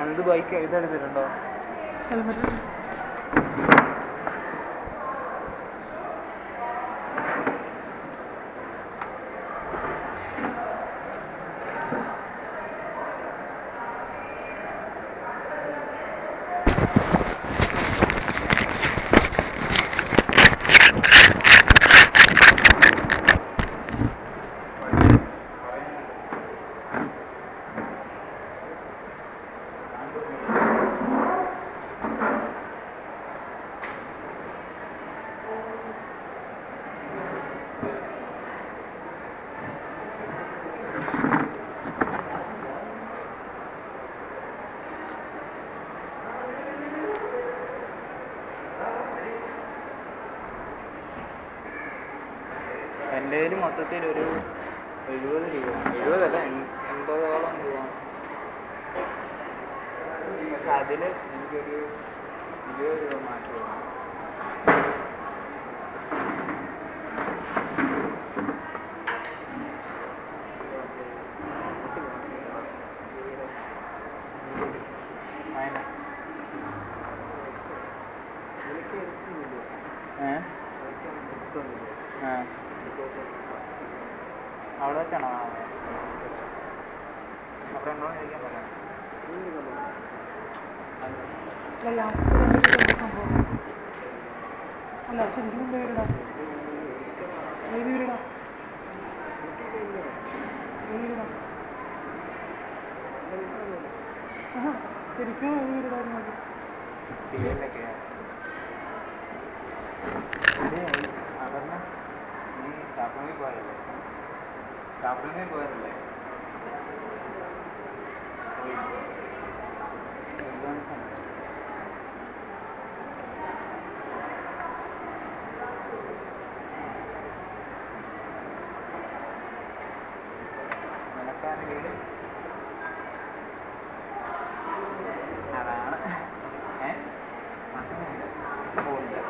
എന്ത് bike ഇതെടുത്തിട്ടുണ്ടോ? Helmet എൻ്റെ കയ്യിൽ മൊത്തത്തിലൊരു 70 രൂപ, 70 80ഓളം രൂപ. പക്ഷെ അതിൽ എനിക്കൊരു 20 രൂപ മാറ്റി വന്നു. അവിടെ വെച്ചാണോ അവിടെ ഉണ്ടോ ചോദിക്കാൻ പറയാം. സംഭവം അല്ല ശരിക്കും പേരിടാം. ഏത് വീരിടാം? വീരിടാം ശരിക്കും ഏത് വീരിടായിരുന്നു? അവരുടെ നീ ഷാപ്പിങ്ങിൽ പോയതല്ലേ? ഷാപ്പിങ്ങിൽ പോയതല്ലേ? നിനക്കാണെങ്കിൽ അതാണ് പോയില്ല.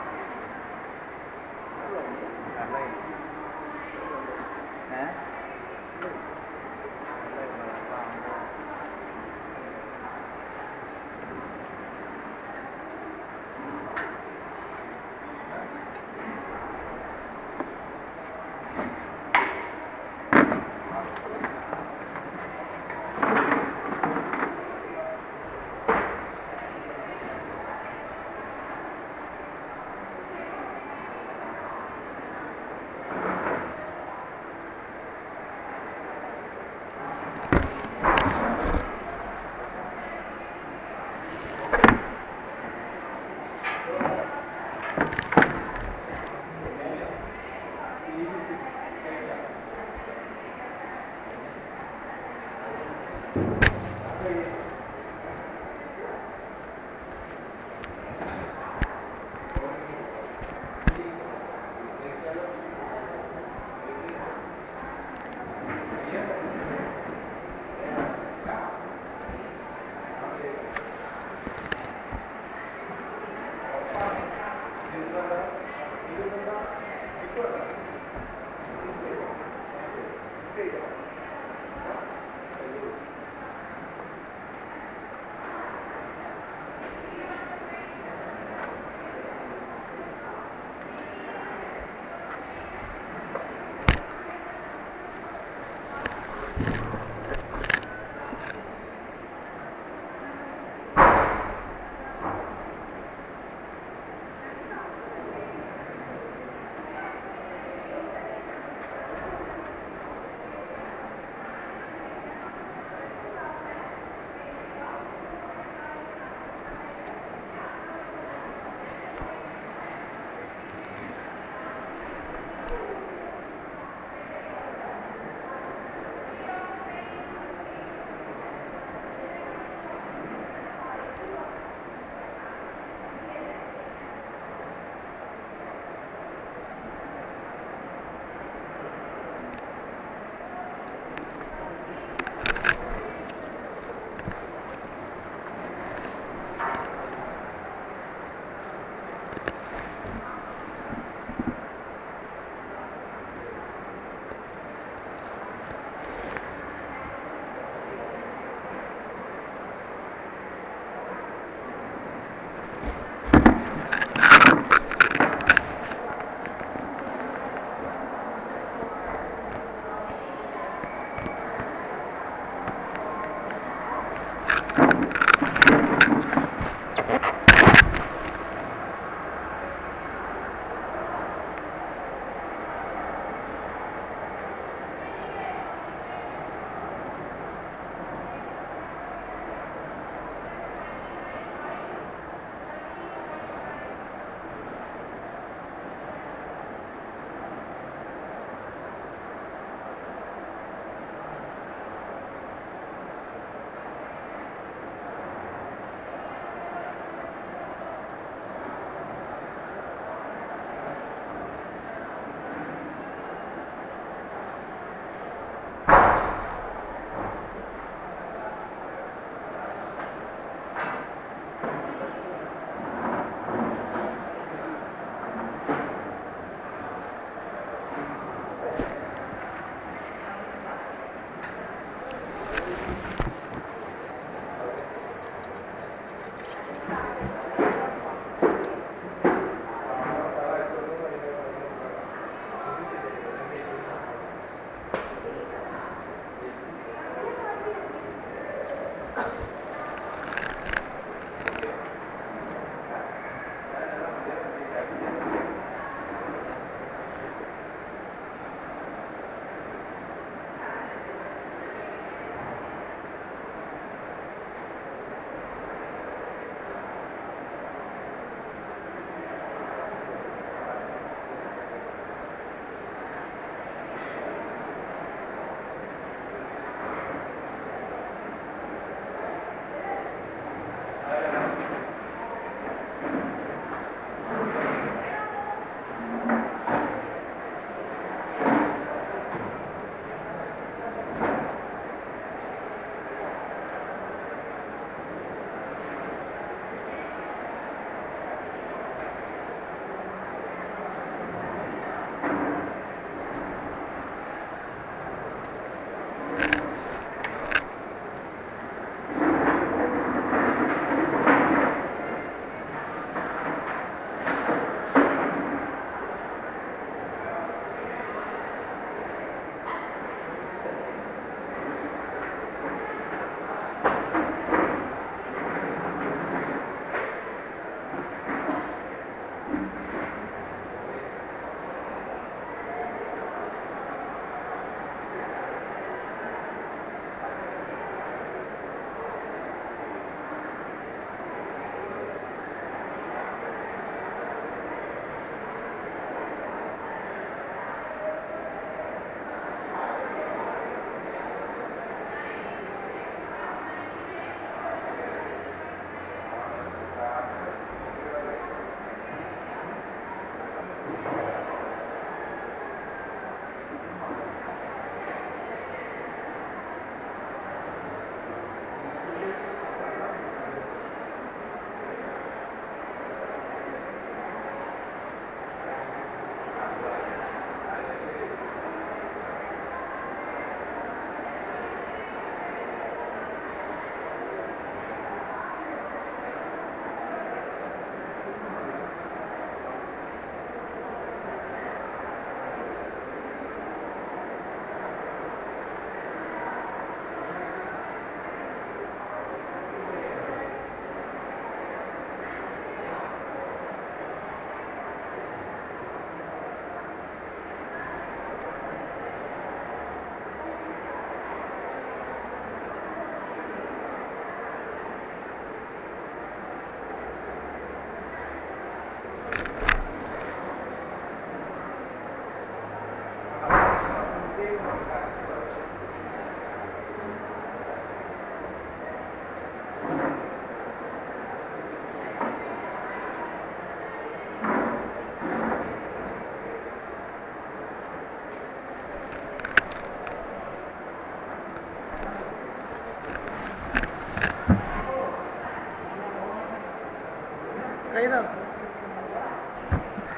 ചെയ്തോ?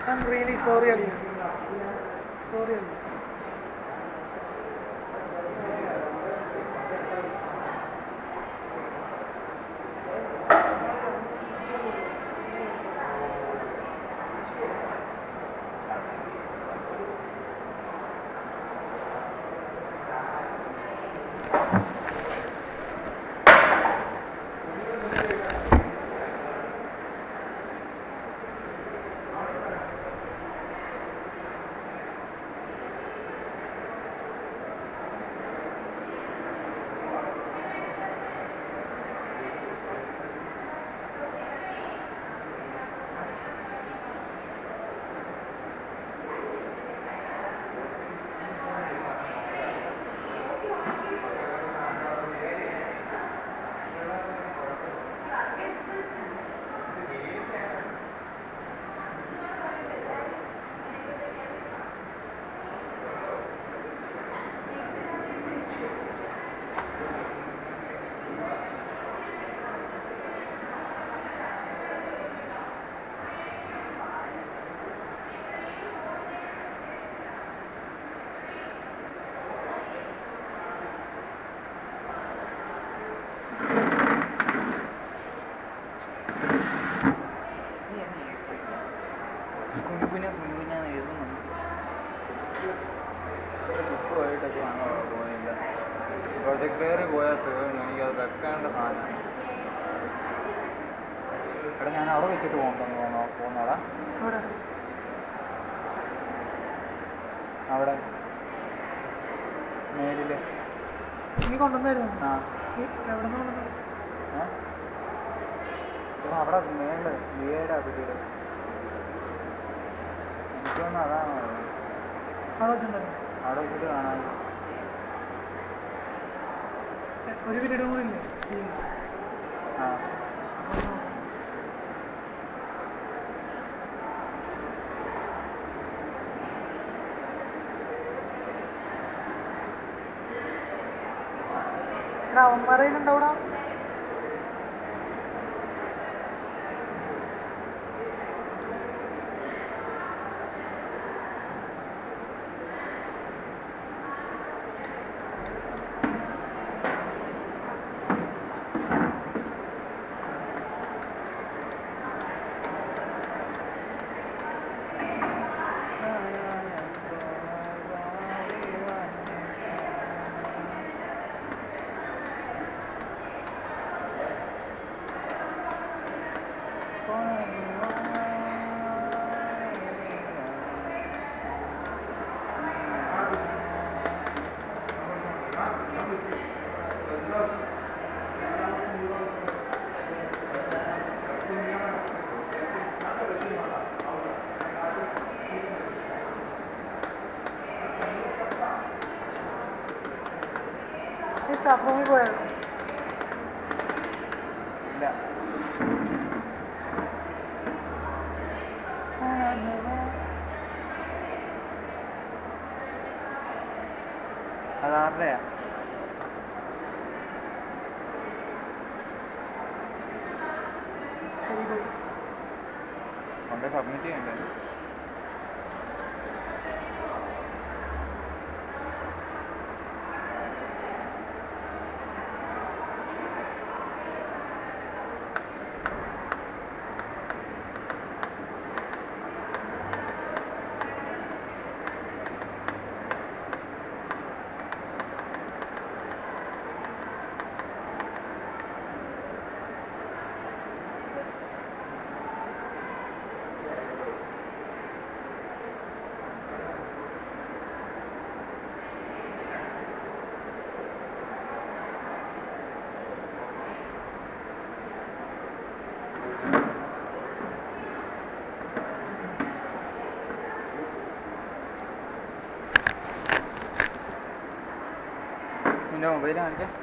I'm really sorry, Ali. Sorry, Ali. കുഞ്ഞുകുഞ്ഞാന്ന് എഴുതുന്നുണ്ട്. ബുക്കുമായിട്ടൊക്കെ പോയില്ല. പ്രൊജക്ട് കയറി പോയാൽ തീർന്നു. എനിക്കത് വെക്കേണ്ട സാധനമാണ്. എടാ ഞാൻ അവിടെ വെച്ചിട്ട് പോകുന്നതാ. അവിടെ മേലിൽ നീ കൊണ്ടുവന്നായിരുന്നു? ആ എവിടെ നിന്ന് കൊണ്ടുവന്നത്? അവിടെ മേളിൽ വീടാ കുട്ടിയുടെ. എനിക്കൊന്നും അതാണ് അവിടെ വെച്ചിട്ടുണ്ടായിരുന്നു. അവിടെ വെച്ചിട്ട് കാണാൻ ഒരു പീരീഡും കൂടി ഇല്ലേ? ആ അവന്മാരയിലുണ്ടോ അവിടെ? സ്റ്റാഫ് റൂമിൽ പോയായിരുന്നു? ഇല്ല. അതാരുടെയാ? കൊണ്ട് സബ്മിറ്റ് ചെയ്യണ്ടേ? നിൻ്റെ മൊബൈൽ കാണിക്കാം.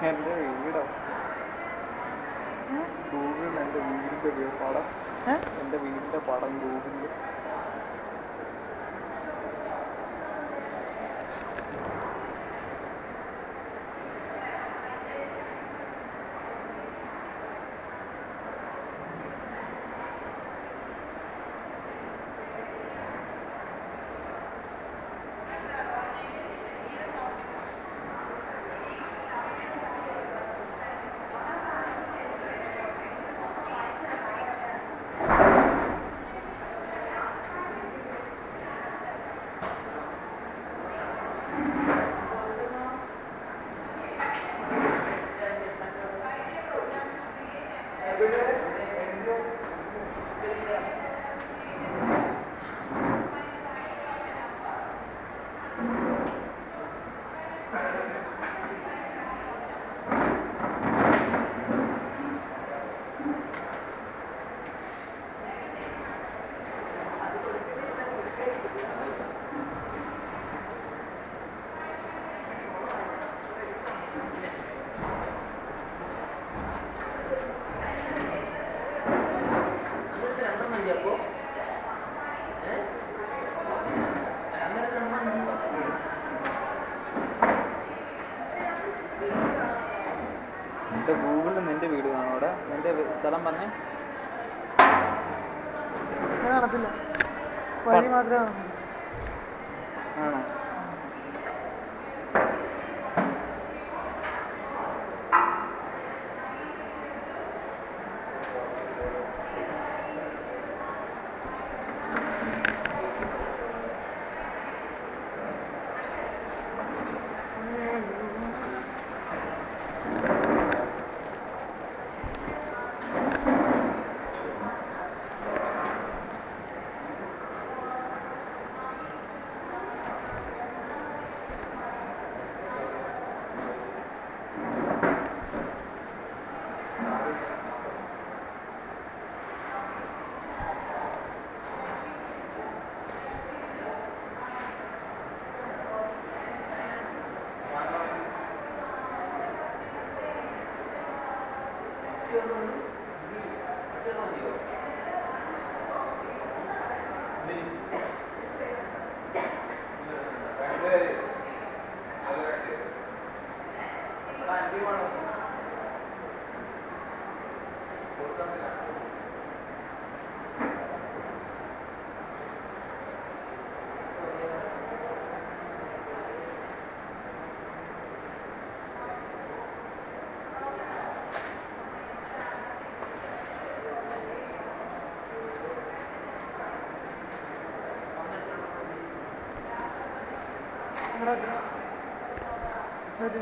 എൻ്റെ വീടോ ഗൂഗിളിൽ എൻ്റെ വീടിൻ്റെ പടം എൻ്റെ വീടിൻ്റെ പടം ഗൂഗിളിൽ എൻ്റെ ഗൂഗിളിൽ നിൻ്റെ വീട് കാണും അവിടെ നിൻ്റെ സ്ഥലം പറഞ്ഞേ കാണത്തില്ല വഴി മാത്രമേ കാണുള്ളൂ ആണോ അതെ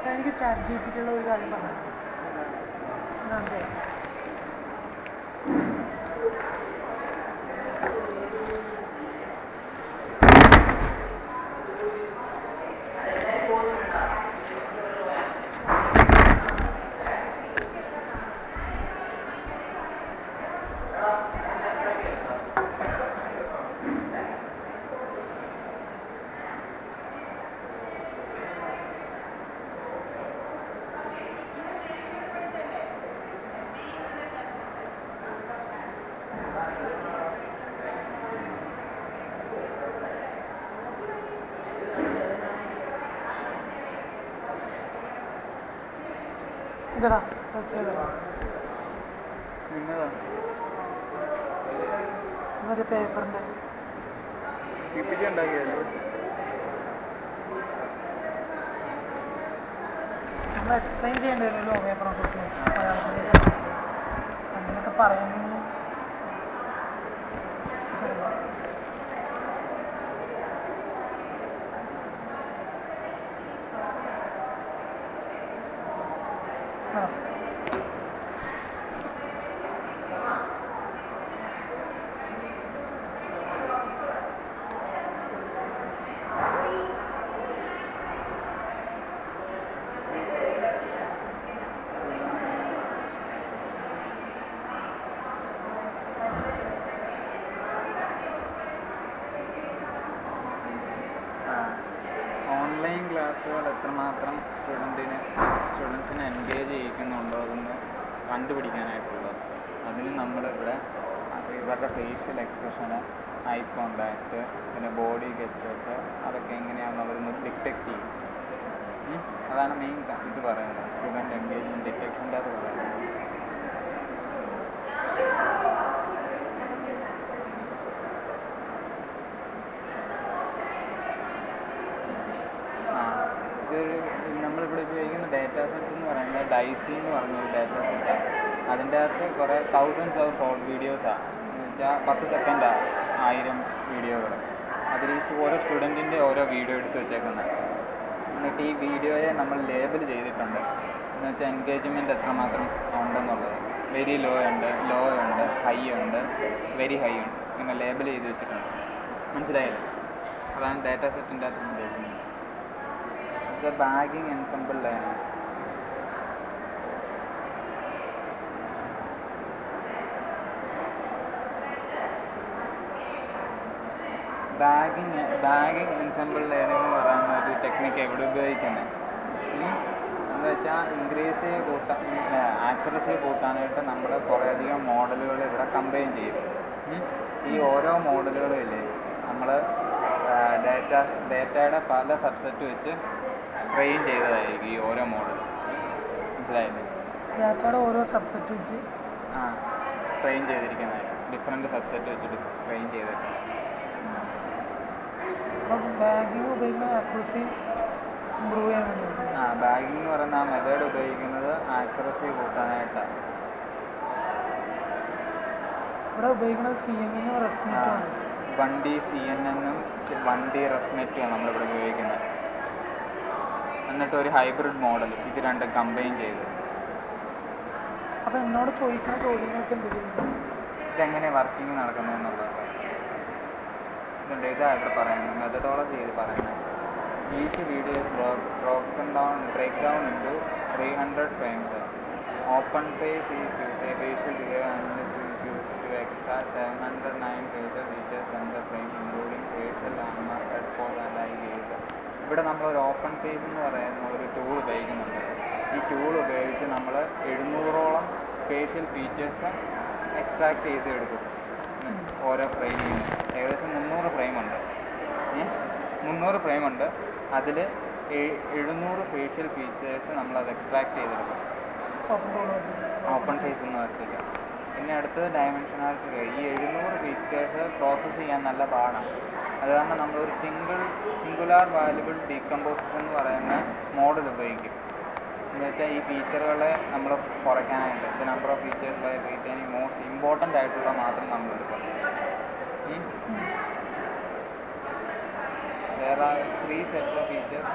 എനിക്ക് ചാറ്റ് ജിപിറ്റിയുള്ള ഒരു കാര്യം പറഞ്ഞു അതെ നോക്കിയടാ നോക്കിയതാ നിന്നതാ മറ്റേ പേപ്പറിൻ്റെ PPT ഉണ്ടാക്കിയല്ലോ. നമ്മൾ എക്സ്പ്ലെയിൻ ചെയ്യേണ്ടി വരുമല്ലോ പേപ്പറിനെ കുറിച്ച് അങ്ങനെയൊക്കെ പറയുന്നു. ഓൺലൈൻ ക്ലാസ്സുകൾ എത്രമാത്രം സ്റ്റുഡൻസിനെ എൻഗേജ് ചെയ്യിക്കുന്നുണ്ടോ അതൊന്ന് കണ്ടുപിടിക്കാനായിട്ടുള്ളത്. അതിന് നമ്മളിവിടെ ഇവരുടെ ഫേഷ്യൽ എക്സ്പ്രഷന്, ഐ കോണ്ടാക്ട്, പിന്നെ ബോഡി ഗെസ്റ്റേഴ്സ്, അതൊക്കെ എങ്ങനെയാണെന്ന് ഡിറ്റക്റ്റ് ചെയ്യും. അതാണ് മെയിൻ ഇത് പറയുന്നത്, സ്റ്റുഡൻറ്റ് എൻഗേജ്മെൻറ്റ് ഡിറ്റക്ഷൻ്റെ അത് പറയുന്നത്. നമ്മളിവിടെ ഉപയോഗിക്കുന്ന ഡാറ്റാ സെറ്റ് എന്ന് പറയുന്നത് ഡൈസി എന്ന് പറഞ്ഞൊരു ഡാറ്റാ സെറ്റാണ്. അതിൻ്റെ അകത്ത് കുറേ തൗസൻഡ്സ് ഓഫ് ഷോർട്ട് വീഡിയോസാണ്. എന്ന് വെച്ചാൽ 10 സെക്കൻഡാണ് 1000 വീഡിയോകൾ. അതിൽ ഓരോ സ്റ്റുഡൻറ്റിൻ്റെ ഓരോ വീഡിയോ എടുത്ത് വെച്ചേക്കുന്നത്. എന്നിട്ട് ഈ വീഡിയോയെ നമ്മൾ ലേബൽ ചെയ്തിട്ടുണ്ട്. എന്ന് വെച്ചാൽ എൻഗേജ്മെൻറ്റ് എത്രമാത്രം ഉണ്ടെന്നുള്ളത്. വെരി ലോ ഉണ്ട്, ഹൈ ഉണ്ട്, വെരി ഹൈ ഉണ്ട്, ഇങ്ങനെ ലേബൽ ചെയ്ത് വെച്ചിട്ടുണ്ട്. മനസ്സിലായില്ലേ? അതാണ് ഡാറ്റാ സെറ്റിൻ്റെ അകത്ത് ഉപയോഗിക്കുന്നത്. Bagging ensemble learning. Bagging ensemble learning എന്ന് പറയുന്ന ഒരു ടെക്നിക്ക് എവിടെ ഉപയോഗിക്കുന്നത് എന്ന് വെച്ചാൽ ആക്യുറസി കൂട്ടാനായിട്ട് നമ്മൾ കുറേയധികം മോഡലുകൾ ഇവിടെ കമ്പൈൻ ചെയ്യും. ഈ ഓരോ മോഡലുകളും ഇല്ലേ, നമ്മൾ ഡേറ്റയുടെ പല സബ്സെറ്റ് വെച്ച് ട്രെയിൻ ചെയ്തതായിരിക്കും ഈ ഓരോ മോഡൽ. മനസ്സിലായില്ലേ? ഡാറ്റയുടെ ഓരോ സബ്സെറ്റ് വെച്ച് ട്രെയിൻ ചെയ്തിരിക്കുന്നതായിരിക്കും. ഡിഫറെൻറ്റ് സബ്സെറ്റ് വെച്ചിട്ട് ട്രെയിൻ ചെയ്തിട്ട്. അപ്പം ബാഗിങ് ഉപയോഗിക്കുന്ന ആക്യുറസി ഇമ്പ്രൂവ് ചെയ്യാൻ വേണ്ടി. ബാഗിങ് എന്ന് പറയുന്ന ആ മെത്തേഡ് ഉപയോഗിക്കുന്നത് ആക്യുറസി കൂട്ടാനായിട്ടാണ്. ഇവിടെ ഉപയോഗിക്കുന്നത് CNN റെസ്നെറ്റുമാണ്. 1D CNN 1D റെസ്നെറ്റുമാണ് നമ്മളിവിടെ ഉപയോഗിക്കുന്നത്. എന്നിട്ട് ഒരു ഹൈബ്രിഡ് മോഡൽ ഇത് രണ്ടും കമ്പൈൻ ചെയ്ത്. അപ്പോൾ എന്നോട് ചോദിക്കുന്ന ചോദ്യങ്ങൾക്ക് എന്തെങ്കിലും ഇതെങ്ങനെ വർക്കിംഗ് നടക്കുന്നതെന്നുള്ളത് ഇതുണ്ട്. ഇതാണ് ഇവിടെ പറയുന്നത്, മെത്തഡോളജി ഇത് പറയുന്നത്. Each video break down into 300 frames. Open page is use a facial to extract 709 facial features from the frame including facial armor, head pose and eye gaze. ഇവിടെ നമ്മളൊരു ഓപ്പൺ ഫേസ് എന്ന് പറയുന്ന ഒരു ടൂൾ ഉപയോഗിക്കുന്നുണ്ട്. ഈ tool ഉപയോഗിച്ച് നമ്മൾ 700ഓളം facial features extract ചെയ്ത് എടുക്കും ഓരോ ഫ്രെയിമിൽ നിന്ന്. ഏകദേശം 300 ഫ്രെയിമുണ്ട്. 300 ഫ്രെയിമുണ്ട്. അതിൽ 700 ഫേഷ്യൽ ഫീച്ചേഴ്സ് നമ്മളത് എക്സ്ട്രാക്ട് ചെയ്തെടുക്കും ഓപ്പൺ ഫേസ് എന്ന് പറഞ്ഞിട്ട്. പിന്നെ അടുത്തത് ഡയമെൻഷനാലിറ്റി. ഈ 700 ഫീച്ചേഴ്സ് പ്രോസസ്സ് ചെയ്യാൻ നല്ല പാടാണ്. അത് കാരണം നമ്മളൊരു സിംഗുലാർ വാല്യുബിൾ ഡീകമ്പോസിഷൻ എന്ന് പറയുന്ന മോഡൽ ഉപയോഗിക്കും. എന്ന് വെച്ചാൽ ഈ ഫീച്ചറുകളെ നമ്മൾ കുറയ്ക്കാനായിട്ട് the number of features by retaining most important ആയിട്ടുള്ള മാത്രം നമ്മൾ എടുക്കും. There are 3 sets of features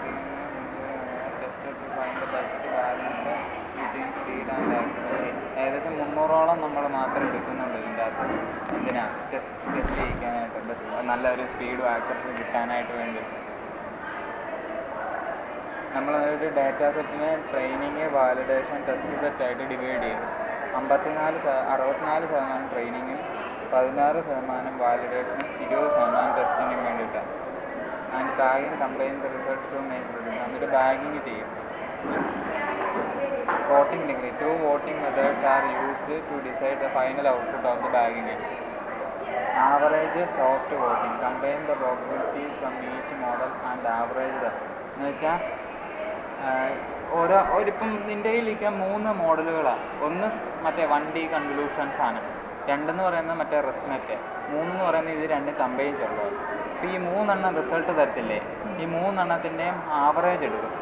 tested to find the best balance between speed and accuracy. ഏകദേശം 300ഓളം നമ്മൾ മാത്രം എടുക്കുന്നുണ്ട് ഇതിൻ്റെ അകത്ത്. എന്തിനാണ്? ടെസ്റ്റ് ചെയ്യിക്കാനായിട്ട്, നല്ലൊരു സ്പീഡും ആക്യുറസിയും കിട്ടാനായിട്ട് വേണ്ടി. നമ്മളൊരു ഡാറ്റാ സെറ്റിനെ ട്രെയിനിങ്, വാലിഡേഷൻ, ടെസ്റ്റ് സെറ്റായിട്ട് ഡിവൈഡ് ചെയ്യും. 64% ട്രെയിനിങ്ങും 16% വാലിഡേഷനും 20% ടെസ്റ്റിനും വേണ്ടിയിട്ടാണ്. And bagging combine the result to make produce. എന്നിട്ട് ബാഗിങ് ചെയ്യും. Voting degree. 2 voting methods are used to decide the final output of the bagging. Average soft voting. Combine the probabilities from each model and average them. എന്ന് വെച്ചാൽ ഒരിപ്പം നിൻ്റെ കയ്യിലിരിക്കാൻ 3 മോഡലുകളാണ്. ഒന്ന് മറ്റേ 1D കൺവല്യൂഷൻസ് ആണ്, 2 പറയുന്നത് മറ്റേ റെസ്നെറ്റ്, 3 പറയുന്നത് ഇത് 2 കമ്പൈൻ ചെയ്യുള്ളത്. അപ്പോൾ ഈ 3 റിസൾട്ട് തരത്തില്ലേ, ഈ 3 ആവറേജ് എടുക്കും.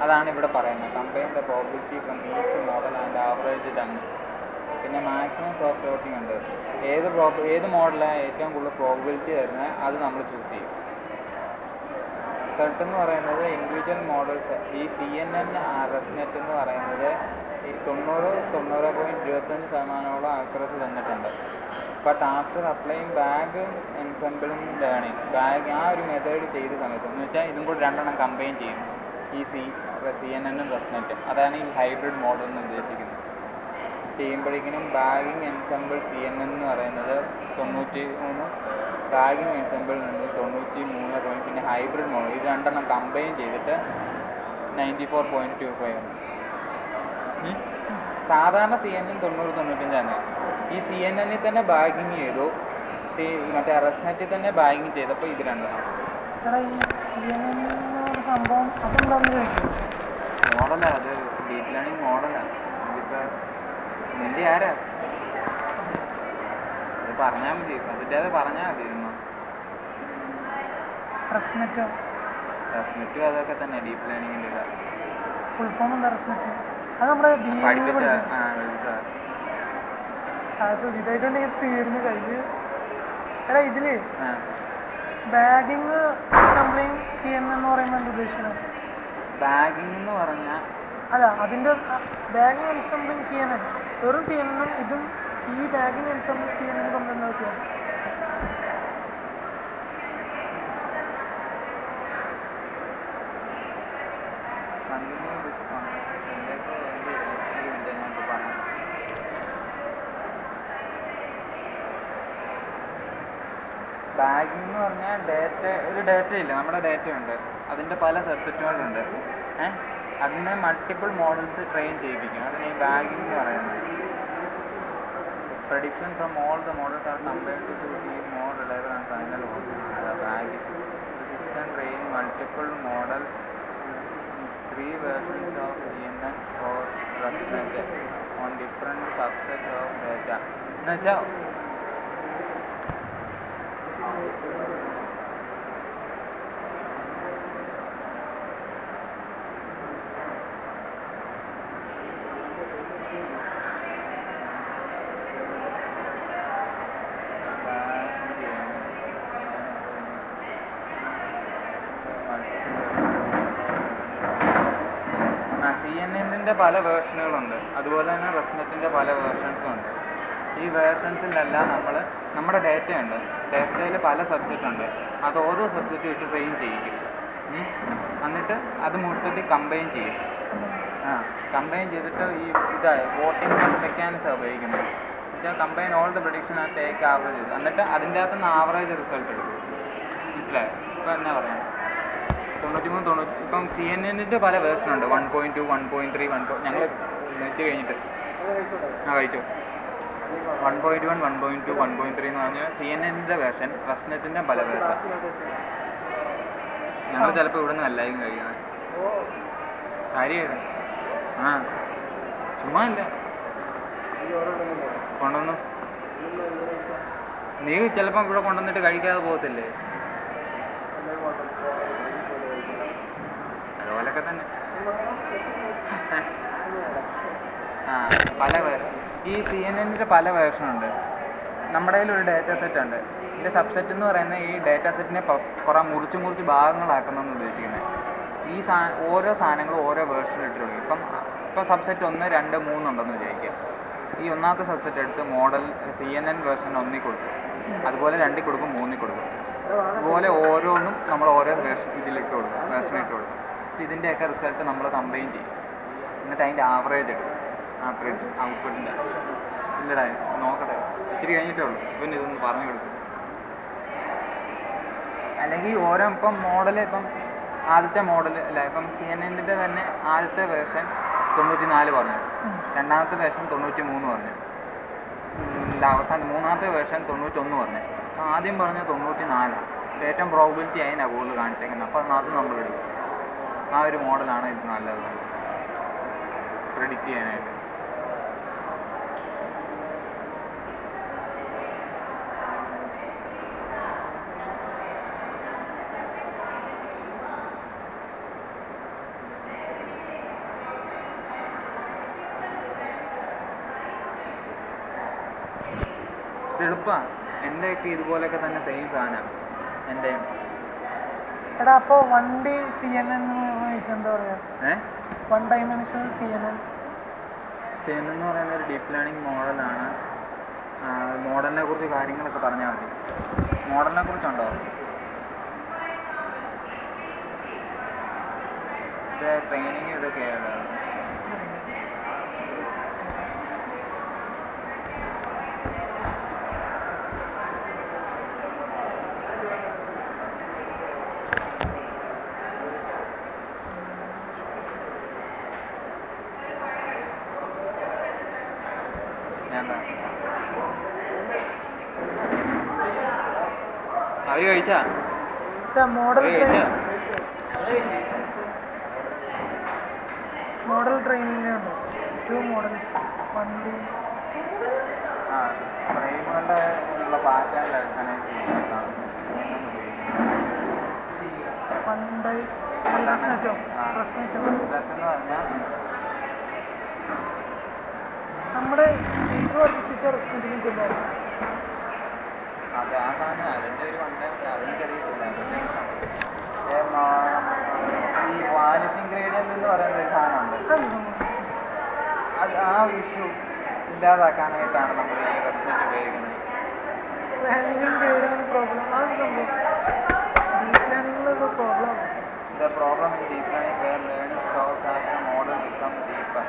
അതാണ് ഇവിടെ പറയുന്നത്, combine the probability from each model and average done. പിന്നെ മാക്സിമം സോഫ്റ്റ് ലോട്ടിംഗ് ഉണ്ട്. ഏത് മോഡലാണ് ഏറ്റവും കൂടുതൽ പ്രോബിലിറ്റി തരുന്നത് അത് നമ്മൾ ചൂസ് ചെയ്യും. റിസൾട്ട് എന്ന് പറയുന്നത് ഇൻഡിവിജ്വൽ മോഡൽസ്, ഈ CNN റെസ്നെറ്റ് എന്ന് പറയുന്നത് ഈ 90.25% ആക്യുറസി തന്നിട്ടുണ്ട്. ബട്ട് ആഫ്റ്റർ അപ്ലൈയിങ് ബാഗ് എൻസെമ്പിളും ലേണിംഗ്, ബാഗ് ആ ഒരു മെത്തേഡ് ചെയ്ത സമയത്ത് എന്ന് വെച്ചാൽ ഇതും കൂടി 2 കമ്പൈൻ ചെയ്യും, ഈ CNN റെസ്നെറ്റും. അതാണ് ഈ ഹൈബ്രിഡ് മോഡൽ എന്ന് ഉദ്ദേശിക്കുന്നത്. ചെയ്യുമ്പോഴേക്കിനും ബാഗിങ് എൻസെമ്പിൾ CNN എന്ന് പറയുന്നത് 93, ബാഗിങ് എൻസെമ്പിളിൽ നിന്ന് 93, പിന്നെ ഹൈബ്രിഡ് മോഡൽ ഇത് 2 കമ്പൈൻ ചെയ്തിട്ട് 94.25. സാധാരണ CNN 90-95. ഈ CNN തന്നെ ബാഗിങ് ചെയ്തു, മറ്റേ റെസ്നെറ്റിൽ തന്നെ ബാഗിങ് ചെയ്തപ്പോൾ ഇത് 2 മോഡലാണ്. അത് ഡീപ്പ് ലേണിംഗ് മോഡലാണ്. ഇതിപ്പോൾ നിൻ്റെ ആരാ അത് പറഞ്ഞാൽ മതി, അതിൻ്റെ അത് പറഞ്ഞാൽ മതി. റെസ്നെറ്റും അതൊക്കെ തന്നെ ഡീപ്പ് ലേണിങ്ങിൻ്റെ ഇതാണ്. ഫുൾ ഫോം എന്താ റെസ്നെറ്റ്? അത് നമ്മുടെ ഇതായിട്ടുണ്ടെങ്കിൽ തീർന്നു കഴിഞ്ഞ്. എടാ ഇതില് ബാഗിങ് അസംബ്ലിങ് CNN എന്ന് പറയുമ്പോൾ എന്താ ഉദ്ദേശിക്കുന്നത്? ബാഗിങ് എന്ന് പറഞ്ഞാൽ അല്ല, അതിൻ്റെ ബാഗിങ് അസംബ്ലിങ് CNN വെറും CNN ഇതും ഈ ബാഗിങ് അസംബ്ലിങ് CNN തമ്മിൽ എന്താ വ്യത്യാസം? ബാഗിങ് എന്ന് പറഞ്ഞാൽ ഒരു ഡേറ്റ ഇല്ല, നമ്മുടെ ഡേറ്റ ഉണ്ട്, അതിൻ്റെ പല സബ്സെറ്റുകളുണ്ട്. അതിനെ മൾട്ടിപ്പിൾ മോഡൽസ് ട്രെയിൻ ചെയ്യിപ്പിക്കും. അതിന് ഈ ബാഗിങ് എന്ന് പറയുന്നത്. Prediction from all the models are compared to be more reliable and final bagging. System train multiple models 3 versions of CNN or ResNet on different subsets of data. എന്നുവെച്ചാൽ CNN പല വേർഷനുകളുണ്ട്, അതുപോലെ തന്നെ റെസ്നെറ്റിൻ്റെ പല വേർഷൻസും ഉണ്ട്. ഈ വേർഷൻസിലെല്ലാം നമ്മുടെ ഡേറ്റ ഉണ്ട്, ഡേറ്റയിൽ പല സബ്ജക്റ്റ് ഉണ്ട്, അത് ഓരോ സബ്ജക്റ്റും ഇട്ട് ട്രെയിൻ ചെയ്യിക്കും. എന്നിട്ട് അത് മൊത്തത്തിൽ കമ്പൈൻ ചെയ്യും. കമ്പൈൻ ചെയ്തിട്ട് ഈ വോട്ടിംഗ് മെക്കാനിസം ഉപയോഗിക്കുന്നത് വെച്ചാൽ combine all the prediction and take average, എന്നിട്ട് അതിൻ്റെ അകത്തുനിന്ന് ആവറേജ് റിസൾട്ട് എടുക്കും. മനസ്സിലായോ? ഇപ്പോൾ എന്നാ പറയാം, 93 ഇപ്പം CNN പല വേർഷനുണ്ട്, 1.2, 1.3, ഞങ്ങൾ വെച്ച് കഴിഞ്ഞിട്ട് കഴിച്ചു. 1.1, 1.2, 1.3 എന്ന് പറഞ്ഞാൽ CNN വേർഷൻ, റെസ്നെറ്റിൻ്റെ പല വേർഷൻ. ഞങ്ങൾ ചിലപ്പോൾ ഇവിടെ നിന്ന് എല്ലാവരും കഴിക്കുന്നത് കാര്യമാണ്. ചുമ്മാ ഇല്ല കൊണ്ടുവന്നു, നീ ചിലപ്പം ഇവിടെ കൊണ്ടുവന്നിട്ട് കഴിക്കാതെ പോകത്തില്ലേ? അതുപോലൊക്കെ തന്നെ. പല ഈ CNN പല വേർഷനുണ്ട്. നമ്മുടെ കയ്യിലൊരു ഡേറ്റ സെറ്റ് ഉണ്ട്. ഇതിൻ്റെ സബ്സെറ്റ് എന്ന് പറയുന്നത് ഈ ഡേറ്റ സെറ്റിനെ കുറേ മുറിച്ച് ഭാഗങ്ങളാക്കുന്നതെന്ന് ഉദ്ദേശിക്കുന്നത്. ഈ ഓരോ സാധനങ്ങളും ഓരോ വേർഷൻ ഇട്ടിട്ടുണ്ട്. ഇപ്പം സബ്സെറ്റ് 1, 2, 3 ഉണ്ടെന്ന് വിചാരിക്കുക. ഈ ഒന്നാമത്തെ സബ്സെറ്റ് എടുത്ത് മോഡൽ CNN വേർഷൻ 1 കൊടുക്കും, അതുപോലെ 2 കൊടുക്കും, 3 കൊടുക്കും. അതുപോലെ ഓരോന്നും നമ്മൾ ഓരോ ഇതിലിട്ട് കൊടുക്കും, വേർഷനിട്ട് കൊടുക്കും. ഇതിൻ്റെയൊക്കെ റിസൾട്ട് നമ്മൾ കമ്പൈൻ ചെയ്യും. എന്നിട്ട് അതിൻ്റെ ആവറേജ് എടുക്കും, ഔട്ട്പുട്ടിൻ്റെ. ഇല്ലടാ നോക്കട്ടെ, ഇച്ചിരി കഴിഞ്ഞിട്ടേ ഉള്ളൂ. ഇപ്പം ഇതൊന്ന് പറഞ്ഞു കൊടുക്കും. അല്ലെങ്കിൽ ഓരോ ഇപ്പം മോഡൽ, ഇപ്പം ആദ്യത്തെ മോഡൽ അല്ല, ഇപ്പം CNN തന്നെ ആദ്യത്തെ വേർഷൻ 94 പറഞ്ഞു, രണ്ടാമത്തെ വേർഷൻ 93 പറഞ്ഞു, അവസാനം മൂന്നാമത്തെ വേർഷൻ 91 പറഞ്ഞു. ആദ്യം പറഞ്ഞ 94. ഏറ്റവും പ്രോബിലിറ്റി അതിനാണ് കൂടുതൽ കാണിച്ചേക്കുന്നത്. അപ്പോൾ അത് നമ്മൾ എടുക്കും. ആ ഒരു മോഡലാണ് ഇത് നല്ലത്. പ്രെഡിക്റ്റ് ചെയ്യാനായിട്ട്. ഇത് എളുപ്പമാണ്. എൻ്റെയൊക്കെ ഇതുപോലെയൊക്കെ തന്നെ സെയിം സാധനമാണ് എൻ്റെ. എടാ അപ്പോൾ 1D CNN എന്ന് ചോദിച്ചാൽ എന്താ പറയുക? 1 dimensional CNN എന്ന് പറയുന്ന ഒരു ഡീപ്പ് ലേണിംഗ് മോഡലാണ്. മോഡലിനെ കുറിച്ച് കാര്യങ്ങളൊക്കെ പറഞ്ഞാൽ മതി. മോഡലിനെ കുറിച്ചുണ്ടോ? ഇത് ട്രെയിനിങ് ഇതൊക്കെയാണ്. അവര് കഴിച്ചാ മോഡൽ ട്രെയിനിങ് ഉണ്ടോ? 2 models 1D. ഫ്രെയിമുകളുടെ ഉള്ള പാറ്റേൺ കണക്ട് ചെയ്യുന്നതാണ്. 1D പ്രശ്നറ്റോ പറഞ്ഞാൽ നമ്മുടെ ടീച്ചർ പഠിപ്പിച്ച റെസ്പോൺസിബിലിറ്റി കൊണ്ടായിരുന്നു. അത് ആ സാധനം അതിൻ്റെ ഒരു അതെനിക്കറിയില്ല. ഈ വാനിഷിംഗ് ഗ്രേഡിയൻ്റ് എന്ന് പറയുന്ന ഒരു സാധനമുണ്ട്. അത് ആ ഒരു ഇഷ്യൂ ഇല്ലാതാക്കാനായിട്ടാണ് നമ്മൾ ഈ റെസ്നെറ്റ് ഉപയോഗിക്കുന്നത്. The problem in deep learning where learning stops as the model becomes deeper.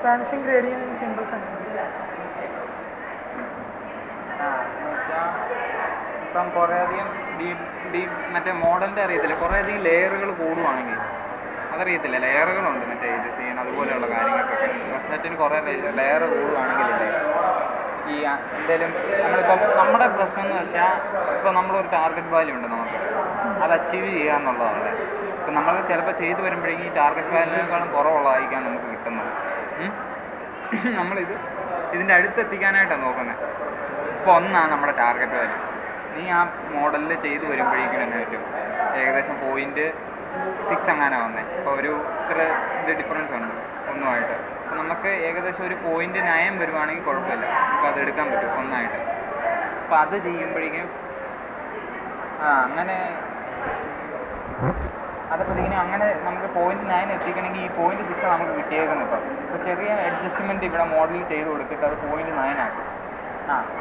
Vanishing gradient in simple sentence. ഇപ്പം കുറേയധികം മറ്റേ മോഡലിൻ്റെ അറിയത്തില്ല, കുറേയധികം ലെയറുകൾ കൂടുവാണെങ്കിൽ അതറിയത്തില്ല. ലെയറുകളുണ്ട് മറ്റേ ഇത് ചെയ്യണം അതുപോലെയുള്ള കാര്യങ്ങൾക്കൊക്കെ. റെസ്നെറ്റിന് കുറേ ലെയർ കൂടുവാണെങ്കിലല്ലേ ഈ എന്തെങ്കിലും നമ്മളിപ്പോൾ നമ്മുടെ പ്രശ്നം എന്ന് വെച്ചാൽ ഇപ്പോൾ നമ്മളൊരു ടാർഗറ്റ് വാല്യൂ ഉണ്ട് നമുക്ക്, അത് അച്ചീവ് ചെയ്യുക എന്നുള്ളതാണ്. ഇപ്പം നമ്മൾ ചിലപ്പോൾ ചെയ്തു വരുമ്പോഴേക്കും ഈ ടാർഗറ്റ് വാല്യൂവിനേക്കാളും കുറവുള്ളതായിരിക്കാം നമുക്ക് കിട്ടുന്നത്. ഇതിൻ്റെ അടുത്തെത്തിക്കാനായിട്ടാണ് നോക്കുന്നത്. ഇപ്പോൾ 1 നമ്മുടെ ടാർഗറ്റ് വാല്യൂ. നീ ആ മോഡലിൽ ചെയ്തു വരുമ്പോഴേക്കും തന്നെ പറ്റും ഏകദേശം 0.6 അങ്ങനെ വന്നേ. അപ്പോൾ ഒരു ഇത്ര ഇത് ഡിഫറൻസ് ഉണ്ട് ഒന്നുമായിട്ട്. അപ്പോൾ നമുക്ക് ഏകദേശം ഒരു 0.9 വരുവാണെങ്കിൽ കുഴപ്പമില്ല, നമുക്ക് അത് എടുക്കാൻ പറ്റും 1 അപ്പോൾ അത് ചെയ്യുമ്പോഴേക്കും അങ്ങനെ അതപ്പോഴത്തേക്കിനും അങ്ങനെ നമുക്ക് 0.9 എത്തിക്കണമെങ്കിൽ ഈ 0.6 നമുക്ക് കിട്ടിയേക്കുന്നു. ഇപ്പോൾ ചെറിയ അഡ്ജസ്റ്റ്മെൻറ്റ് ഇവിടെ മോഡലിൽ ചെയ്ത് കൊടുത്തിട്ട് അത് 0.9 ആക്കും.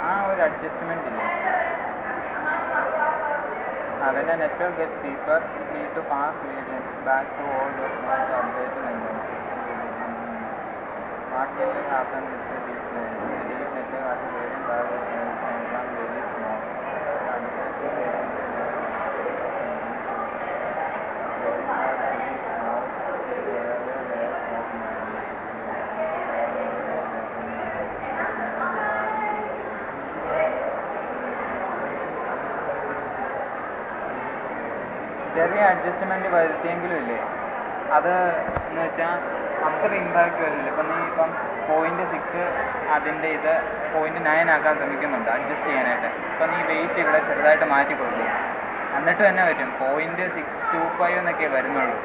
ആ ഒരു അഡ്ജസ്റ്റ്മെൻറ്റ് ഇല്ലേ, when a network gets deeper, it needs to pass gradients back to all those points updated and what will happen with the deep learning? The deep network has a gradient value from very small. ചെറിയ adjustment വരുത്തിയെങ്കിലും ഇല്ലേ, അത് എന്ന് വെച്ചാൽ അത്ര impact വരുന്നില്ല. ഇപ്പം നീ ഇപ്പം 0.6 അതിൻ്റെ ഇത് 0.9 ആക്കാൻ ശ്രമിക്കുന്നുണ്ട് അഡ്ജസ്റ്റ് ചെയ്യാനായിട്ട്. ഇപ്പം നീ വെയിറ്റ് ഇവിടെ ചെറുതായിട്ട് മാറ്റി കൊടുക്കും, എന്നിട്ട് തന്നെ പറ്റും 0.625 എന്നൊക്കെ വരുന്നുള്ളൂ.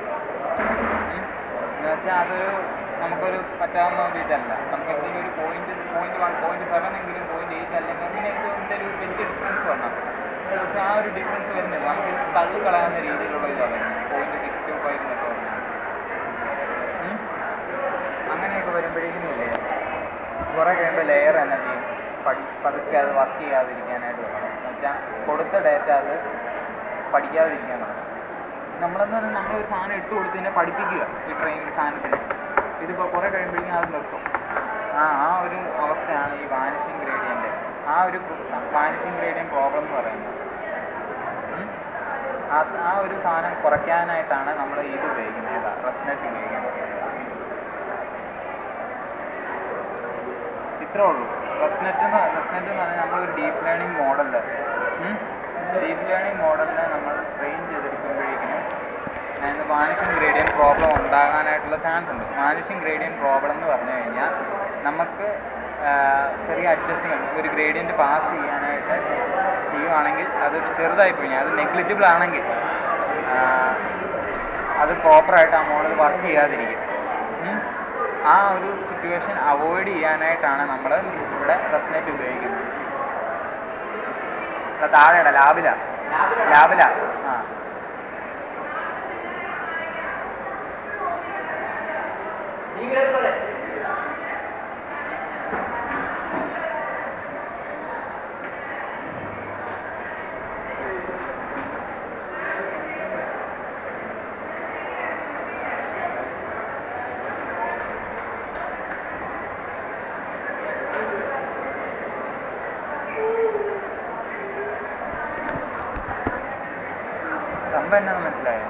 എന്ന് വെച്ചാൽ അതൊരു നമുക്കൊരു പറ്റാവുന്ന ഒരു ഇതല്ല. നമുക്ക് എന്തെങ്കിലും ഒരു 0.1 0.7 എങ്കിലും 0.8 അല്ലെങ്കിൽ അങ്ങനെ എന്തെങ്കിലും ഒരു വലിയ ഡിഫറൻസ് വരണം. പക്ഷേ ആ ഒരു ഡിഫറൻസ് വരുന്നില്ല. നമുക്ക് തള്ളിക്കളയാവുന്ന രീതിയിലുള്ള ഇതാണ് 0.625 എന്നൊക്കെ പറഞ്ഞാൽ. അങ്ങനെയൊക്കെ വരുമ്പോഴേക്കുന്നില്ലേ കുറേ കഴിയുമ്പോൾ ലെയർ തന്നെ ചെയ്യും പതുക്കെ അത് വർക്ക് ചെയ്യാതിരിക്കാനായിട്ട് തുടങ്ങും. എന്ന് വെച്ചാൽ കൊടുത്ത ഡേറ്റ അത് പഠിക്കാതിരിക്കാൻ തുടങ്ങും. നമ്മളെന്ന് പറഞ്ഞാൽ നമ്മളൊരു സാധനം ഇട്ട് കൊടുത്തതിനെ പഠിപ്പിക്കുക ഈ ട്രെയിനിങ് സാധനത്തിന്. ഇതിപ്പോൾ കുറേ കഴിയുമ്പോഴേക്കും അത് നിർത്തും. ആ ഒരു അവസ്ഥയാണ് ഈ വാനിഷിംഗ് ഗ്രേഡിയൻ്റ്. ആ ഒരു വാനിഷിംഗ് ഗ്രേഡിയൻ്റ് പ്രോബ്ലം എന്ന് പറയുന്നത്. ആ ഒരു സാധനം കുറയ്ക്കാനായിട്ടാണ് നമ്മൾ ഇത് ഉപയോഗിക്കുന്നത്, റെസ്നെറ്റ് ഉപയോഗിക്കുന്നത്. ഇത്രേ ഉള്ളൂ. റെസ്നെറ്റ് എന്ന് പറഞ്ഞാൽ നമ്മളൊരു ഡീപ്പ് ലേണിംഗ് മോഡലിൽ നമ്മൾ ട്രെയിൻ ചെയ്തെടുക്കുമ്പോഴേക്കും അതിന് വാനിഷിംഗ് ഗ്രേഡിയൻ്റ് പ്രോബ്ലം ഉണ്ടാകാനായിട്ടുള്ള ചാൻസ് ഉണ്ട്. വാനിഷിംഗ് ഗ്രേഡിയൻ്റ് പ്രോബ്ലം എന്ന് പറഞ്ഞു കഴിഞ്ഞാൽ നമുക്ക് ചെറിയ അഡ്ജസ്റ്റ്മെൻറ്റ് ഒരു ഗ്രേഡിയൻറ്റ് പാസ് ചെയ്യാനായിട്ട് ചെയ്യുവാണെങ്കിൽ അതൊരു ചെറുതായിപ്പോയി, അത് നെഗ്ലിജിബിൾ ആണെങ്കിൽ അത് പ്രോപ്പറായിട്ട് ആ മോഡൽ വർക്ക് ചെയ്യാതിരിക്കും. ആ ഒരു സിറ്റുവേഷൻ അവോയ്ഡ് ചെയ്യാനായിട്ടാണ് നമ്മൾ ഇവിടെ റെസ്നെറ്റ് ഉപയോഗിക്കുന്നത്. താഴെയുടെ ലാബില ആ സംഭവം എന്നാന്ന് മനസ്സിലായോ?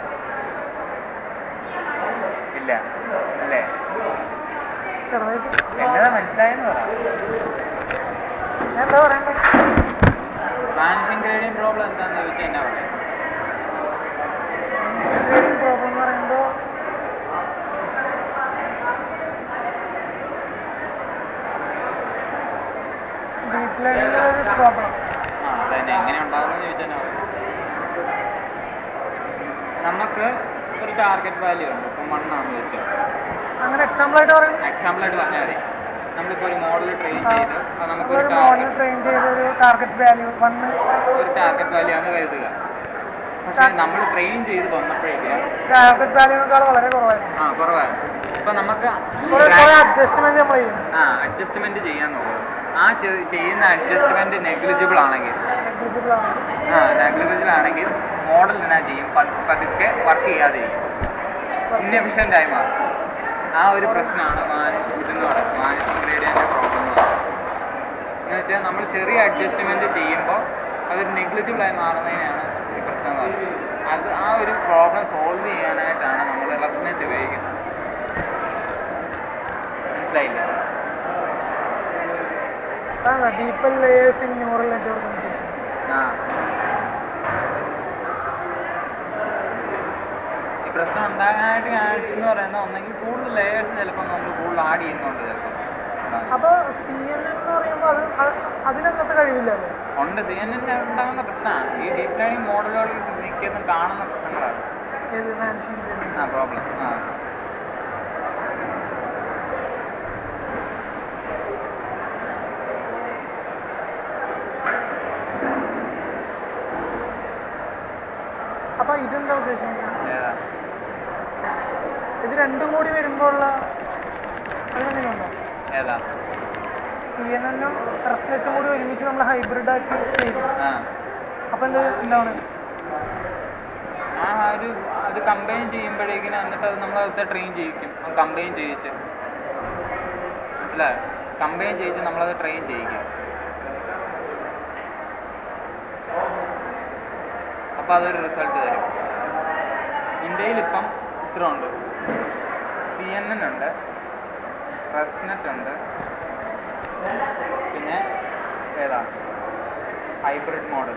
ഇല്ല അല്ലേ? എന്നതാ മനസ്സിലായെന്ന് പറ. എന്താ പറയണ്ടേ? വാനിഷിംഗ് ഗ്രേഡിയൻ്റ് പ്രോബ്ലം എന്താണെന്ന് ചോദിച്ചാൽ എന്നാ പറയാം? പ്രോബ്ലം എന്ന് പറയുമ്പോൾ ഡീപ്പ് ലേണിംഗ് ഒരു പ്രോബ്ലം. അതന്നെ എങ്ങനെ ഉണ്ടാകുമെന്ന് ചോദിച്ചാൽ നമുക്ക് ഒരു ടാർഗറ്റ് വാല്യൂ ഉണ്ട്. ഇപ്പം 1 ആണെന്ന് വെച്ചോ. അങ്ങനെ എക്സാമ്പിളായിട്ട് പറഞ്ഞാൽ മതി. നമ്മളിപ്പോൾ ഒരു മോഡൽ ട്രെയിൻ ചെയ്ത് നമുക്കൊരു ടാർഗറ്റ് വാല്യൂ ഒരു ടാർഗറ്റ് വാല്യൂ ആണ് കരുതുക. പക്ഷേ നമ്മൾ ട്രെയിൻ ചെയ്ത് വന്നപ്പോഴേക്കും ടാർഗറ്റ് വാല്യൂവിനേക്കാൾ വളരെ കുറവായിരുന്നു. കുറവാണ്. ഇപ്പം നമുക്ക് അഡ്ജസ്റ്റ്മെൻറ്റ് ചെയ്യാൻ നോക്കും. ആ ചെയ്യുന്ന അഡ്ജസ്റ്റ്മെൻറ്റ് നെഗ്ലിജിബിൾ ആണെങ്കിൽ മോഡൽ എന്നാ ചെയ്യും, പതുക്കെ വർക്ക് ചെയ്യാതിരിക്കും, ഇന്നെഫിഷ്യൻ്റ് ആയി മാറും. ആ ഒരു പ്രശ്നമാണ് ഇതെന്ന് പറയുന്നത് വാനിഷിംഗ് ഗ്രേഡിയൻ്റ് പ്രോബ്ലം എന്ന് പറയുന്നത്. എന്ന് വെച്ചാൽ നമ്മൾ ചെറിയ അഡ്ജസ്റ്റ്മെൻറ്റ് ചെയ്യുമ്പോൾ അതൊരു നെഗ്ലിജിബിളായി മാറുന്നതിനാണ് ഈ പ്രശ്നം എന്ന് പറയുന്നത്. ആ ഒരു പ്രോബ്ലം സോൾവ് ചെയ്യാനായിട്ടാണ് നമ്മൾ റെസ്നെറ്റ് ഉപയോഗിക്കുന്നത്. മനസ്സിലായില്ലേ? Deeper layers in neural network. ഈ പ്രശ്നം ഉണ്ടാകാനായിട്ട് എന്ന് പറയുന്നത് ഒന്നെങ്കിൽ കൂടുതൽ ലെയേഴ്സ് ചിലപ്പോൾ നമ്മൾ കൂടുതൽ ആഡ് ചെയ്യുന്നുണ്ട് ചിലപ്പോൾ. അപ്പോൾ CNN എന്ന് പറയുമ്പോൾ അതിനകത്ത് കഴിവില്ലല്ലോ. ഉണ്ട്. CNN ഉണ്ടാകുന്ന പ്രശ്നമാണ് ഈ ഡീപ്പ് ലേണിംഗ് മോഡലുകളിൽ മിക്കതും കാണുന്ന പ്രശ്നങ്ങളാണ് പ്രോബ്ലം. അപ്പോൾ ഇതെന്താ ഉദ്ദേശിക്കുന്നത്? ഇത് രണ്ടും കൂടി വരുമ്പോൾ അതിനെങ്ങനെയുണ്ടോ? ഏതാ? CNN ഉം റെസ്നെറ്റും കൂടി ഒരുമിച്ച് നമ്മൾ ഹൈബ്രിഡ് ആക്കി ചെയ്തു. അപ്പോൾ എന്താണ് അത് കമ്പൈൻ ചെയ്യുമ്പോഴേക്കിനും എന്നിട്ട് അത് നമ്മളത് ട്രെയിൻ ചെയ്യിക്കും. കമ്പൈൻ ചെയ്യിച്ച് മനസ്സിലായോ? കമ്പൈൻ ചെയ്യിച്ച് നമ്മളത് ട്രെയിൻ ചെയ്യിക്കും. അപ്പോൾ അതൊരു റിസൾട്ട് തരും. ഇന്ത്യയിൽ ഇപ്പം ഇത്ര ഉണ്ട്. CNN ഉണ്ട്, റെസ്നെറ്റ് ഉണ്ട്, പിന്നെ ഏതാ ഹൈബ്രിഡ് മോഡൽ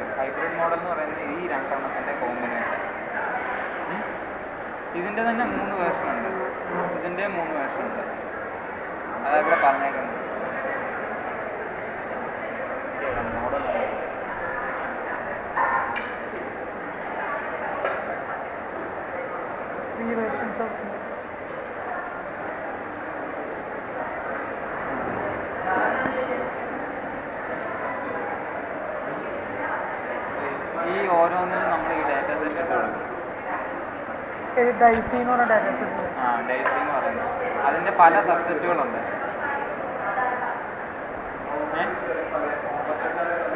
എന്ന് പറയുന്നത് ഈ രണ്ടെണ്ണത്തിൻ്റെ കോമ്പിനേഷൻ. ഇതിൻ്റെ തന്നെ 3 വേർഷൻ ഉണ്ട്, ഇതിൻ്റെ 3 വേർഷൻ ഉണ്ട്. അതാ ഇവിടെ പറഞ്ഞേക്കുന്നത്. Model 3 versions of CNN. ഈ ഓരോന്നിനും നമ്മൾ ഈ ഡാറ്റ സെറ്റ് ഇട്ട് കൊടുക്കും. ഡൈസി എന്ന് പറഞ്ഞ ഡാറ്റ സെറ്റ്. ഡൈസി എന്ന് പറയുന്നത് അതിൻ്റെ പല സബ്സെറ്റുകളുണ്ട്.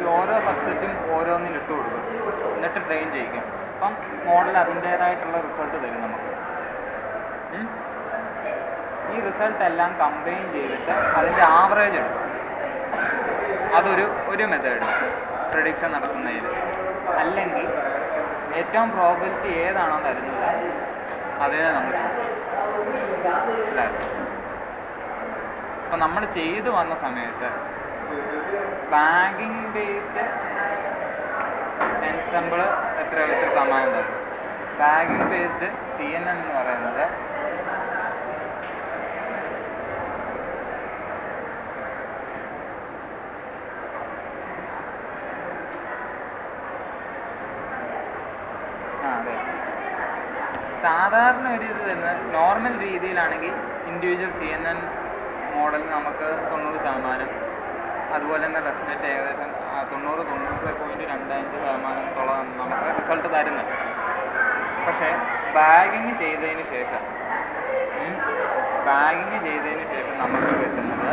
ഈ ഓരോ സബ്സെറ്റും ഓരോന്നിൽ ഇട്ട് കൊടുക്കും, എന്നിട്ട് ട്രെയിൻ ചെയ്യിക്കും. അപ്പം മോഡൽ അതിൻ്റേതായിട്ടുള്ള റിസൾട്ട് തരും നമുക്ക്. ഈ റിസൾട്ട് എല്ലാം കമ്പൈൻ ചെയ്തിട്ട് അതിൻ്റെ ആവറേജ് എടുക്കും. അതൊരു മെത്തേഡ് പ്രഡിക്ഷൻ നടത്തുന്നതിൽ. അല്ലെങ്കിൽ ഏറ്റവും പ്രോബിലിറ്റി ഏതാണോ തരുന്നത് അതിനെ നമ്മൾ മനസ്സിലാക്കും. അപ്പം നമ്മൾ ചെയ്തു വന്ന സമയത്ത് ബാങ്കിങ് ബേസ്ഡ് എൻസെമ്പിൾ എത്ര ശതമാനം തരും. ബാങ്കിങ് ബേസ്ഡ് CNN എന്ന് പറയുന്നത് അതെ, സാധാരണ ഒരു ഇത് തന്നെ നോർമൽ രീതിയിലാണെങ്കിൽ ഇൻഡിവിജ്വൽ CNN മോഡൽ നമുക്ക് 90%, അതുപോലെ തന്നെ റെസ്നെറ്റ് ഏകദേശം 90-90.25% നമുക്ക് റിസൾട്ട് തരുന്നുണ്ട്. പക്ഷേ ബാഗിങ് ചെയ്തതിന് ശേഷം നമുക്ക് കിട്ടുന്നത്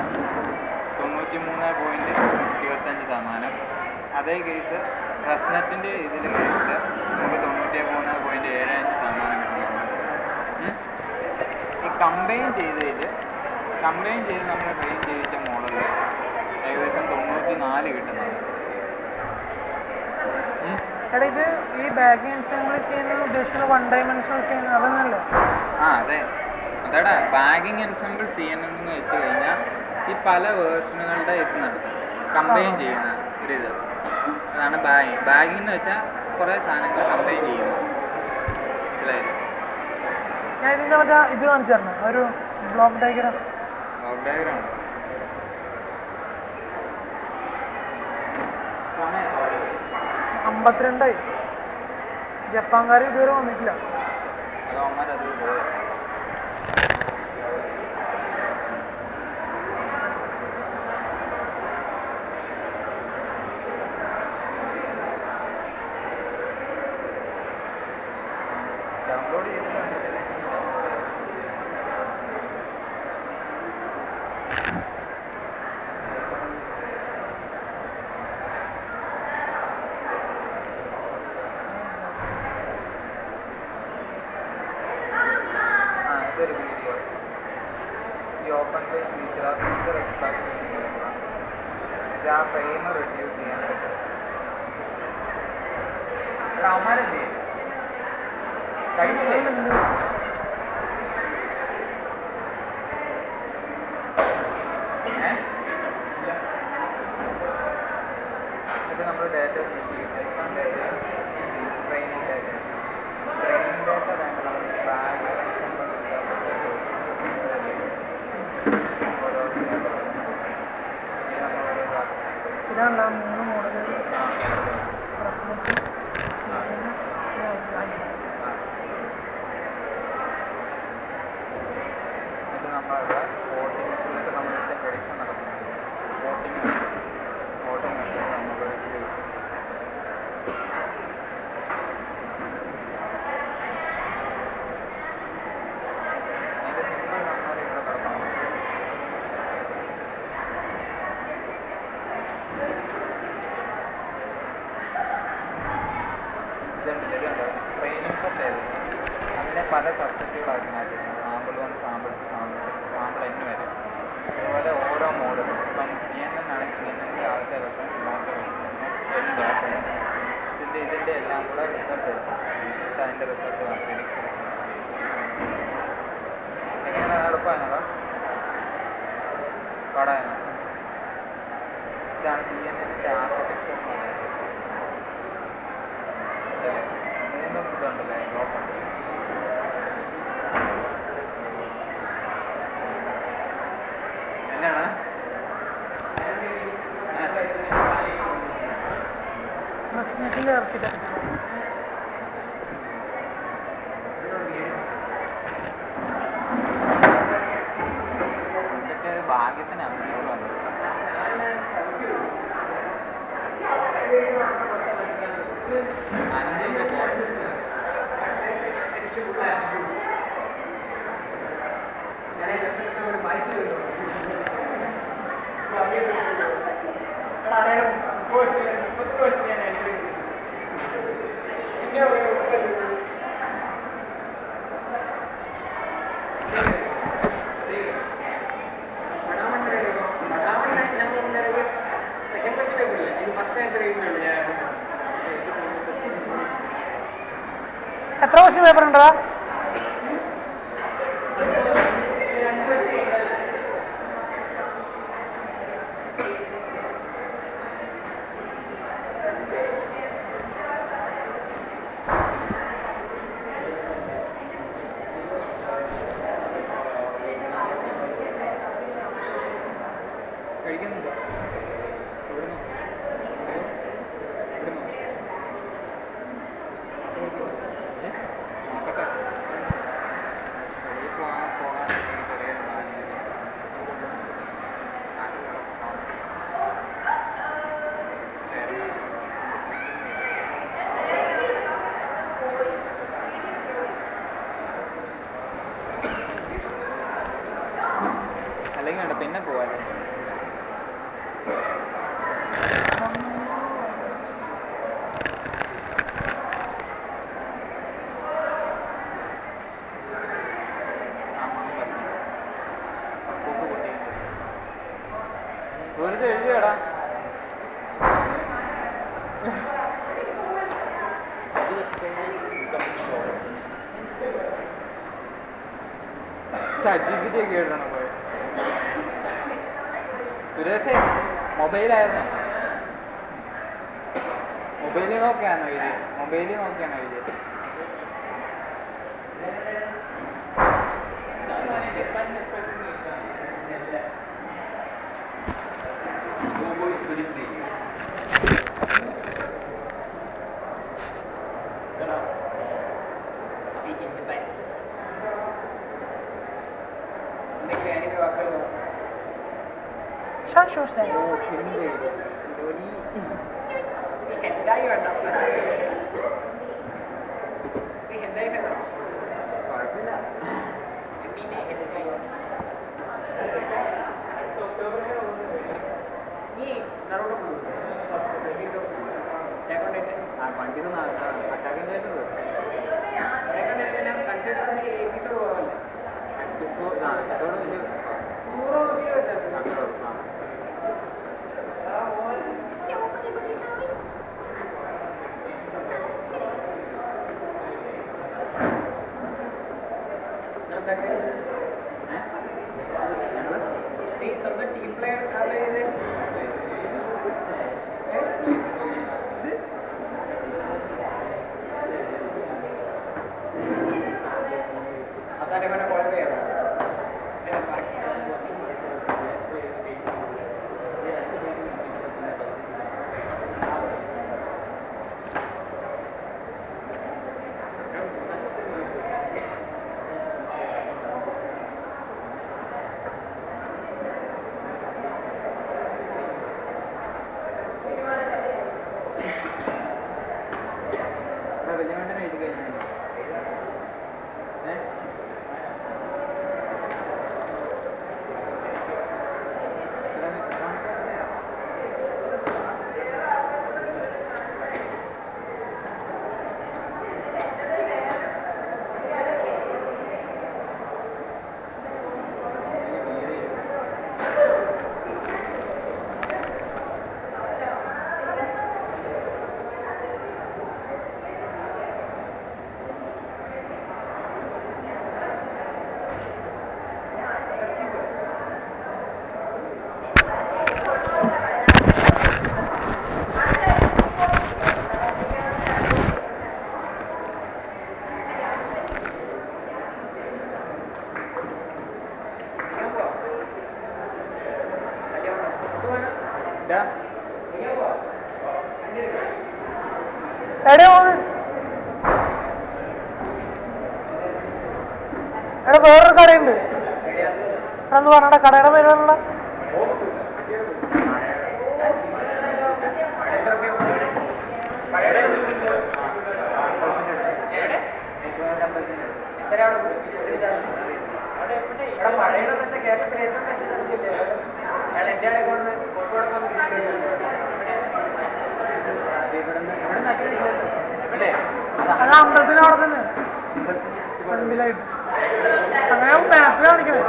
93.25%. അതേ കേസ് റെസ്നെറ്റിൻ്റെ ഇതിൽ കേസിൽ നമുക്ക് 93.75% കിട്ടുന്നുണ്ട്. ഈ കമ്പൈൻ ചെയ്ത് നമ്മൾ ട്രെയിൻ ചെയ്യിച്ച മോഡലിൽ ഏകദേശം 94 കിട്ടുന്നുണ്ട്. എടാ, ഇത് ഈ ബാഗിങ് എൻസെമ്പിൾ ചെയ്യുന്നത് ഉദ്ദേശിക്കുന്നത് 1 dimensional ചെയ്യുന്നത് അതെന്നല്ലേ? അതെടാ, ബാഗിങ് എൻസെമ്പിൾ CNN എന്ന് വെച്ച് കഴിഞ്ഞാൽ ഈ പല വേർഷനുകളുടെ ഇത് നടത്തും, കമ്പൈൻ ചെയ്യുന്ന ഒരിത്. അതാണ് ബാഗിങ് എന്ന് വെച്ചാൽ കുറേ സാധനങ്ങൾ കമ്പൈൻ ചെയ്യുന്നു. മനസ്സിലായില്ലേ? ഞാൻ ഇതിൻ്റെ മറ്റേ ഇത് കാണിച്ചു തരണം, ഒരു ബ്ലോക്ക് ഡയഗ്രാം. 52 ജപ്പാൻകാർ ഇതുവരെ വന്നിട്ടില്ല. ഡൗൺലോഡ് ചെയ്തിട്ടുണ്ട്. ഇതൊരു വീഡിയോ, ഈ ഓപ്പൺ പേജ് ഫീച്ചർ എക്സ്ട്രാക്ട് ചെയ്യുന്നത് ആ ഫ്രെയിം റിഡ്യൂസ് ചെയ്യാൻ പറ്റും. അവന്മാരല്ലേ കഴിഞ്ഞില്ലേ? ഇത് നമ്മൾ ഡാറ്റ ട്രെയിനിങ് ഡാറ്റ വേണ്ട നമ്മൾ ബാഗ് ഇതാണ് 3 മോഡലുകൾ. ഇത് നമ്മളിവിടെ വോട്ടിങ്ങിലേക്ക് നമ്മളിവിടെ പ്രഡിക്ഷൻ നടത്തുന്നത്. വോട്ടിങ് നമ്മൾ ട്രെയിനിങ് സെറ്റ് ചെയ്ത് അതിനെ പല സബ്ജക്റ്റുകളാക്കി മാറ്റുന്നു. സാമ്പിൾ 1, സാമ്പിൾ N വരെ. അതുപോലെ ഓരോ മോഡലും ഇപ്പം CNN ആണെങ്കിൽ CNN ആദ്യത്തെ വെർഷൻ, രണ്ടാമത്തെ വെർഷൻ, ഇതിൻ്റെ എല്ലാം കൂടെ റിസൾട്ട് എടുക്കും. അതിൻ്റെ റിസൾട്ട് കാണിച്ചു എങ്ങനെയാണ് എളുപ്പമായിരുന്നോ പാടാനോ? ഇതാണ് CNN ആർക്കിടെക്ചർ എന്ന് പറയുന്നത്. ഇതിൻ്റെ ഇതുണ്ടല്ലേ, മസ്ജിദിൻ്റെ ഇറക്കില്ല. ഭാഗ്യത്തിനാണ് എത്ര ക്വസ്റ്റ്യൻ പേപ്പർ ഉണ്ടോ? കഴിക്കുന്നുണ്ടോ? നോക്കട്ടെ. പോകാൻ ചെറിയ അല്ലെങ്കിൽ വേണ്ട, പിന്നെ പോവാല്ലേ. വെറുതെ എഴുതിയടാ. ചജിപ്പിച്ച് കേട്ടണം പോയി. സുരേഷേ മൊബൈലായിരുന്നു. മൊബൈലിൽ നോക്കിയാണോ എഴുതി? മൊബൈലിൽ നോക്കിയാണോ എഴുതി? ഷാൻ ഷൂസ് വണ്ടിക്ക് അറ്റാക്കിൻ്റെ ടീം പ്ലെയർ അതാണ് കുഴപ്പമില്ല. എടേ പോന്ന് എടാ വേറൊരു കടയുണ്ട് എന്ന് പറഞ്ഞ കടയുടെ പേര് പറഞ്ഞ അത് അമ്പലത്തിന് അവിടെ തന്നെ മുൻപിലായിട്ട് അങ്ങനെ മാപ്പിൽ കാണിക്കണേ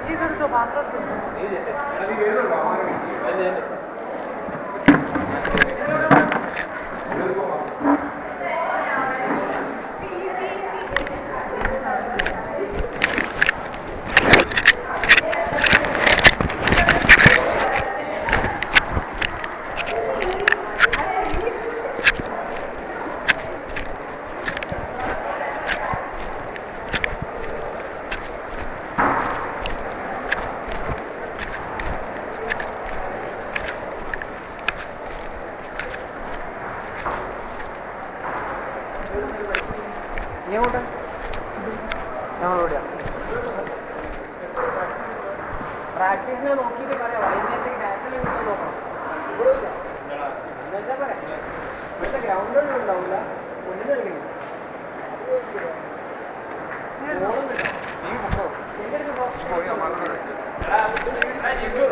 ഇതെടുത്തോ പാത്രം പ്രാക്ടീസിനെ നോക്കിയിട്ട് പറയാം വൈകുന്നേരത്തേക്ക് നാഷണൽ നോക്കണം ഇവിടെ ഇല്ല എന്നുവെച്ചാൽ പറയാം ഇവിടുത്തെ ഗ്രൗണ്ടൊന്നും ഉണ്ടാവില്ല മുന്നിൽ കളിക്കണം എന്റെ അടുത്ത്